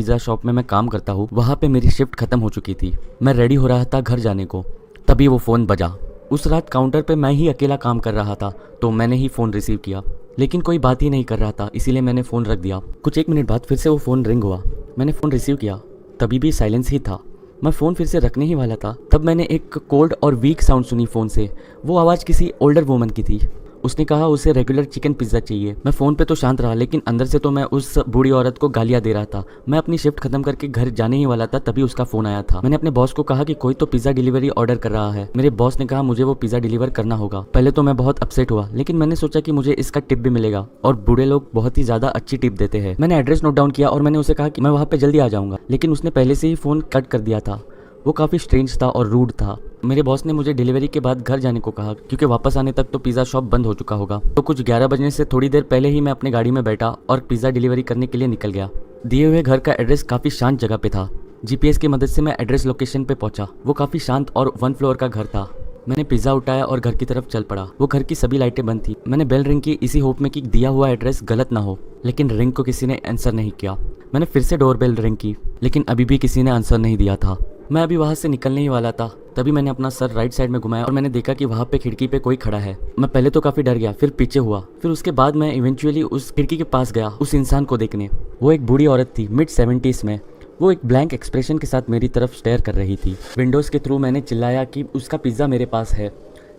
Pizza shop में मैं काम करता हूँ वहाँ पे मेरी शिफ्ट खत्म हो चुकी थी। मैं रेडी हो रहा था घर जाने को, तभी वो फ़ोन बजा। उस रात काउंटर पे मैं ही अकेला काम कर रहा था, तो मैंने ही फ़ोन रिसीव किया, लेकिन कोई बात ही नहीं कर रहा था, इसीलिए मैंने फ़ोन रख दिया। कुछ 1 मिनट बाद फिर से वो फ़ोन रिंग हुआ। मैंने फ़ोन रिसीव किया, तभी भी साइलेंस ही था। मैं फ़ोन फिर से रखने ही वाला था, तब मैंने एक कोल्ड और वीक साउंड सुनी फ़ोन से। वो आवाज़ किसी ओल्डर वुमन की थी। उसने कहा उसे रेगुलर चिकन पिज़्ज़ा चाहिए। मैं फ़ोन पे तो शांत रहा, लेकिन अंदर से तो मैं उस बूढ़ी औरत को गालियाँ दे रहा था। मैं अपनी शिफ्ट खत्म करके घर जाने ही वाला था, तभी उसका फ़ोन आया था। मैंने अपने बॉस को कहा कि कोई तो पिज़्ज़ा डिलीवरी ऑर्डर कर रहा है। मेरे बॉस ने कहा मुझे वो पिज़्ज़ा डिलीवर करना होगा। पहले तो मैं बहुत अपसेट हुआ, लेकिन मैंने सोचा कि मुझे इसका टिप भी मिलेगा, और बूढ़े लोग बहुत ही ज़्यादा अच्छी टिप देते हैं। मैंने एड्रेस नोट डाउन किया और मैंने उसे कहा कि मैं वहाँ पे जल्दी आ जाऊँगा, लेकिन उसने पहले से ही फ़ोन कट कर दिया था। वो काफ़ी स्ट्रेंज था और रूड था। मेरे बॉस ने मुझे डिलीवरी के बाद घर जाने को कहा, क्योंकि वापस आने तक तो पिज़्ज़ा शॉप बंद हो चुका होगा। तो कुछ 11 बजने से थोड़ी देर पहले ही मैं अपनी गाड़ी में बैठा और पिज़्ज़ा डिलीवरी करने के लिए निकल गया। दिए हुए घर का एड्रेस काफ़ी शांत जगह पे था। GPS की मदद से मैं एड्रेस लोकेशन पे पहुंचा। वो काफ़ी शांत और 1 फ्लोर का घर था। मैंने पिज़्ज़ा उठाया और घर की तरफ चल पड़ा। वो घर की सभी लाइटें बंद थी। मैंने बेल रिंग की, इसी होप में कि दिया हुआ एड्रेस गलत ना हो, लेकिन रिंग को किसी ने आंसर नहीं किया। मैंने फिर से डोर बेल रिंग की, लेकिन अभी भी किसी ने आंसर नहीं दिया था। मैं अभी वहाँ से निकलने ही वाला था, तभी मैंने अपना सर राइट साइड में घुमाया और मैंने देखा कि वहाँ पे खिड़की पे कोई खड़ा है। मैं पहले तो काफ़ी डर गया, फिर पीछे हुआ, फिर उसके बाद मैं इवेंचुअली उस खिड़की के पास गया उस इंसान को देखने। वो एक बूढ़ी औरत थी, मिड 70s में। वो एक ब्लैंक एक्सप्रेशन के साथ मेरी तरफ स्टेयर कर रही थी। विंडोज़ के थ्रू मैंने चिल्लाया कि उसका पिज़्ज़ा मेरे पास है,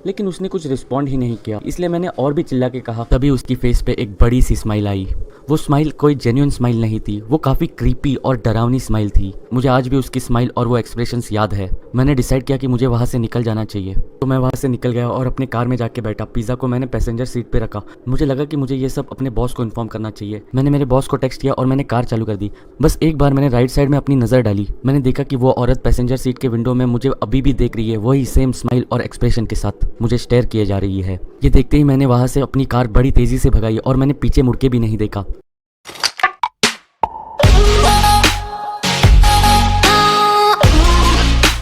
लेकिन उसने कुछ रिस्पॉन्ड ही नहीं किया, इसलिए मैंने और भी चिल्ला के कहा। तभी उसकी फेस पे एक बड़ी सी स्माइल आई। वो स्माइल कोई जेन्युइन स्माइल नहीं थी, वो काफ़ी क्रीपी और डरावनी स्माइल थी। मुझे आज भी उसकी स्माइल और वो एक्सप्रेशंस याद है। मैंने डिसाइड किया कि मुझे वहाँ से निकल जाना चाहिए, तो मैं वहाँ से निकल गया और अपने कार में जाके बैठा। पिज़्ज़ा को मैंने पैसेंजर सीट पे रखा। मुझे लगा कि मुझे ये सब अपने बॉस को इन्फॉर्म करना चाहिए। मैंने मेरे बॉस को टेक्स्ट किया और मैंने कार चालू कर दी। बस एक बार मैंने राइट साइड में अपनी नज़र डाली। मैंने देखा कि वो औरत पैसेंजर सीट के विंडो में मुझे अभी भी देख रही है, वही सेम स्माइल और एक्सप्रेशन के साथ मुझे स्टेयर किए जा रही है। ये देखते ही मैंने वहाँ से अपनी कार बड़ी तेज़ी से भगाई और मैंने पीछे मुड़ के भी नहीं देखा।